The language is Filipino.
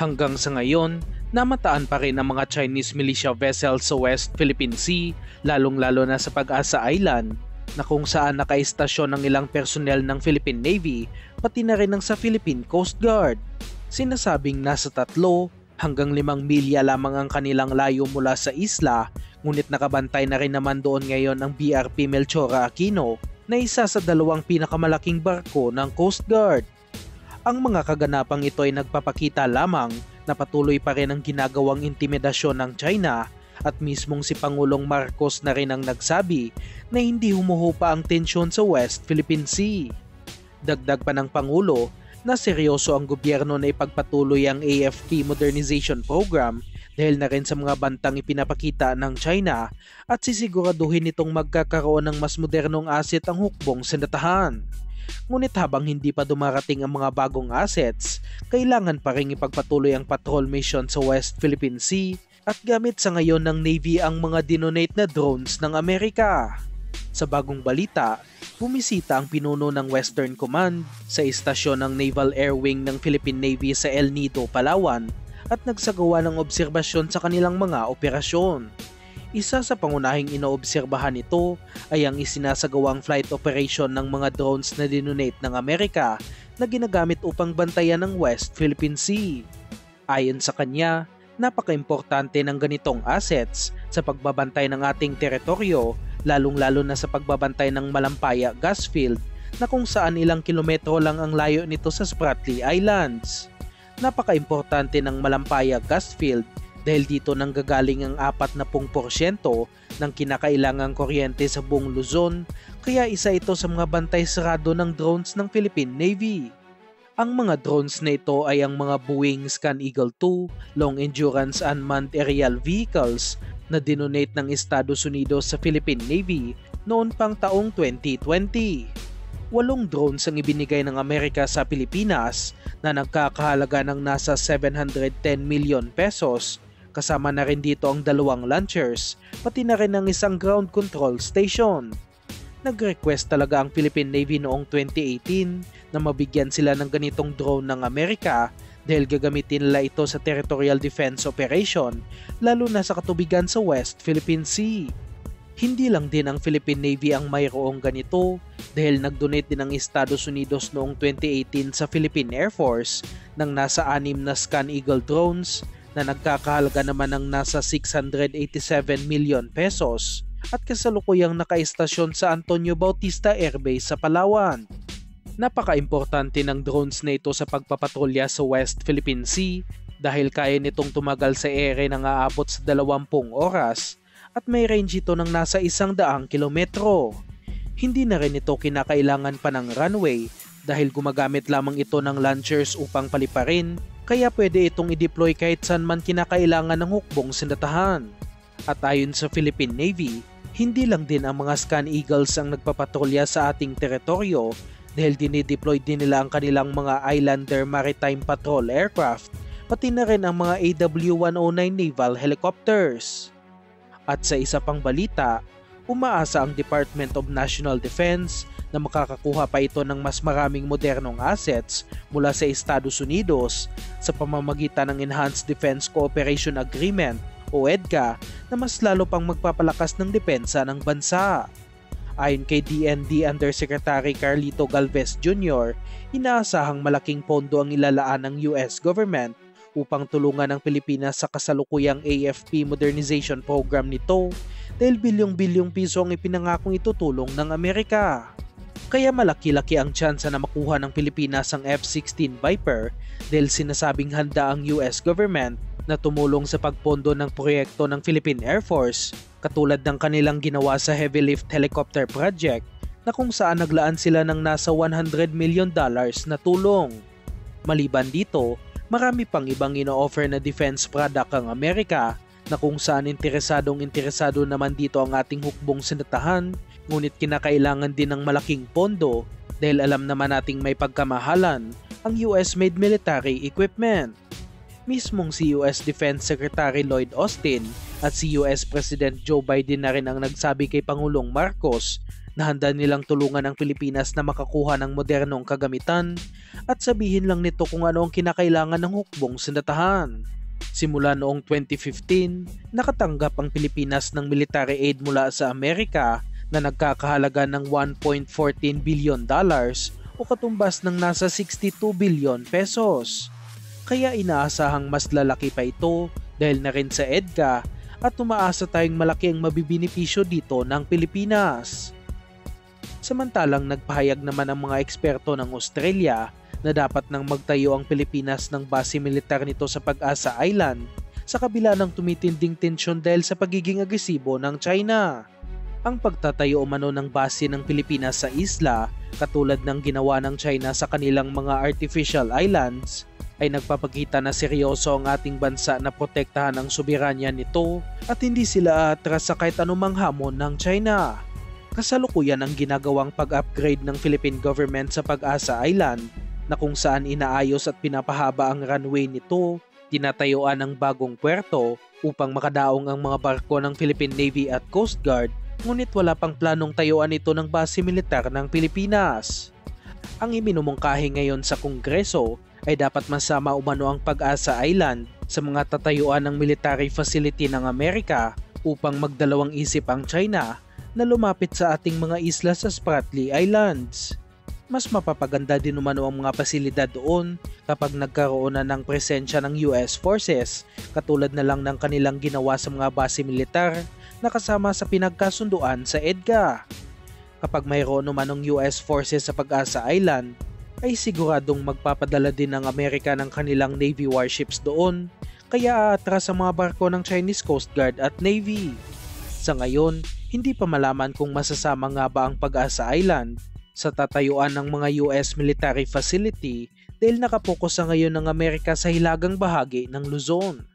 Hanggang sa ngayon, namataan pa rin ang mga Chinese militia vessels sa West Philippine Sea, lalong-lalo na sa Pag-asa Island, na kung saan nakaistasyon ng ilang personnel ng Philippine Navy, pati na rin ng sa Philippine Coast Guard. Sinasabing nasa 3 hanggang 5 milya lamang ang kanilang layo mula sa isla, ngunit nakabantay na rin naman doon ngayon ang BRP Melchora Aquino na isa sa 2 pinakamalaking barko ng Coast Guard. Ang mga kaganapang ito ay nagpapakita lamang na patuloy pa rin ang ginagawang intimidasyon ng China at mismong si Pangulong Marcos na rin ang nagsabi na hindi humuhupa ang tensyon sa West Philippine Sea. Dagdag pa ng Pangulo na seryoso ang gobyerno na ipagpatuloy ang AFP Modernization Program dahil na rin sa mga bantang ipinapakita ng China at sisiguraduhin itong magkakaroon ng mas modernong asset ang hukbong sindatahan. Ngunit habang hindi pa dumarating ang mga bagong assets, kailangan pa rin ipagpatuloy ang patrol mission sa West Philippine Sea at gamit sa ngayon ng Navy ang mga dinonate na drones ng Amerika. Sa bagong balita, bumisita ang pinuno ng Western Command sa istasyon ng Naval Air Wing ng Philippine Navy sa El Nido, Palawan at nagsagawa ng obserbasyon sa kanilang mga operasyon. Isa sa pangunahing inoobserbahan nito ay ang isinasagawang flight operation ng mga drones na dinonate ng Amerika na ginagamit upang bantayan ang West Philippine Sea. Ayon sa kanya, napaka-importante ng ganitong assets sa pagbabantay ng ating teritoryo, lalong-lalo na sa pagbabantay ng Malampaya gas field na kung saan ilang kilometro lang ang layo nito sa Spratly Islands. Napaka-importante ng Malampaya gas field dahil dito nanggagaling ang 40% ng kinakailangang kuryente sa buong Luzon, kaya isa ito sa mga bantay sarado ng drones ng Philippine Navy. Ang mga drones na ito ay ang mga Boeing Scan Eagle II Long Endurance Unmanned Aerial Vehicles na dinonate ng Estados Unidos sa Philippine Navy noon pang taong 2020. 8 drones ang ibinigay ng Amerika sa Pilipinas na nagkakahalaga ng nasa 710 million pesos. Kasama na rin dito ang 2 launchers, pati na rin ang isang ground control station. Nag-request talaga ang Philippine Navy noong 2018 na mabigyan sila ng ganitong drone ng Amerika dahil gagamitin nila ito sa territorial defense operation, lalo na sa katubigan sa West Philippine Sea. Hindi lang din ang Philippine Navy ang mayroong ganito dahil nag-donate din ang Estados Unidos noong 2018 sa Philippine Air Force ng nasa 6 na Scan Eagle drones na nagkakahalaga naman ng nasa 687 million pesos at kasalukuyang nakaistasyon sa Antonio Bautista Air Base sa Palawan. Napaka-importante ng drones na ito sa pagpapatrolya sa West Philippine Sea dahil kaya nitong tumagal sa ere ng aabot sa 20 oras at may range ito ng nasa 100 kilometro. Hindi na rin ito kinakailangan pa ng runway dahil gumagamit lamang ito ng launchers upang paliparin, kaya pwede itong i-deploy kahit saan man kinakailangan ng hukbong sindatahan. At ayon sa Philippine Navy, hindi lang din ang mga Scan Eagles ang nagpapatrolya sa ating teritoryo dahil dinideploy din nila ang kanilang mga Islander Maritime Patrol Aircraft, pati na rin ang mga AW-109 naval helicopters. At sa isa pang balita, umaasa ang Department of National Defense na makakakuha pa ito ng mas maraming modernong assets mula sa Estados Unidos sa pamamagitan ng Enhanced Defense Cooperation Agreement o EDCA na mas lalo pang magpapalakas ng depensa ng bansa. Ayon kay DND Undersecretary Carlito Galvez Jr., inaasahang malaking pondo ang ilalaan ng US government upang tulungan ang Pilipinas sa kasalukuyang AFP Modernization Program nito dahil bilyong-bilyong piso ang ipinangakong itutulong ng Amerika. Kaya malaki-laki ang tsansa na makuha ng Pilipinas ang F-16 Viper dahil sinasabing handa ang US government na tumulong sa pagpondo ng proyekto ng Philippine Air Force katulad ng kanilang ginawa sa Heavy Lift Helicopter Project na kung saan naglaan sila ng nasa $100 million na tulong. Maliban dito, marami pang ibang ino-offer na defense product ang Amerika na kung saan interesado naman dito ang ating hukbong sindatahan, ngunit kinakailangan din ng malaking pondo dahil alam naman nating may pagkamahalan ang US-made military equipment. Mismong si US Defense Secretary Lloyd Austin at si US President Joe Biden na rin ang nagsabi kay Pangulong Marcos na handa nilang tulungan ang Pilipinas na makakuha ng modernong kagamitan at sabihin lang nito kung ano ang kinakailangan ng hukbong sindatahan. Simula noong 2015, nakatanggap ang Pilipinas ng military aid mula sa Amerika na nagkakahalaga ng $1.14 billion o katumbas ng nasa 62 billion pesos. Kaya inaasahang mas lalaki pa ito dahil na rin sa EDCA at umaasa tayong malaki ang mabibinipisyo dito ng Pilipinas. Samantalang nagpahayag naman ang mga eksperto ng Australia na dapat nang magtayo ang Pilipinas ng base militar nito sa Pag-asa Island sa kabila ng tumitinding tensyon dahil sa pagiging agresibo ng China. Ang pagtatayo umano ng base ng Pilipinas sa isla, katulad ng ginawa ng China sa kanilang mga artificial islands, ay nagpapakita na seryoso ang ating bansa na protektahan ang soberanya nito at hindi sila atras sa kahit anumang hamon ng China. Kasalukuyan ang ginagawang pag-upgrade ng Philippine government sa Pag-asa Island na kung saan inaayos at pinapahaba ang runway nito, tinatayuan ng bagong puerto upang makadaong ang mga barko ng Philippine Navy at Coast Guard, ngunit wala pang planong tayuan ito ng base militar ng Pilipinas. Ang iminumungkahi ngayon sa Kongreso ay dapat masama umano ang Pag-asa Island sa mga tatayuan ng military facility ng Amerika upang magdalawang isip ang China na lumapit sa ating mga isla sa Spratly Islands. Mas mapapaganda din umano ang mga pasilidad doon kapag nagkaroon na ng presensya ng US forces katulad na lang ng kanilang ginawa sa mga base militar na kasama sa pinagkasunduan sa EDCA. Kapag mayroon naman ng US forces sa Pag-asa Island, ay siguradong magpapadala din ng Amerika ng kanilang Navy warships doon, kaya aatras ang mga barko ng Chinese Coast Guard at Navy. Sa ngayon, hindi pa malaman kung masasama nga ba ang Pag-asa Island sa tatayuan ng mga US military facility dahil nakapokus sa ngayon ng Amerika sa hilagang bahagi ng Luzon.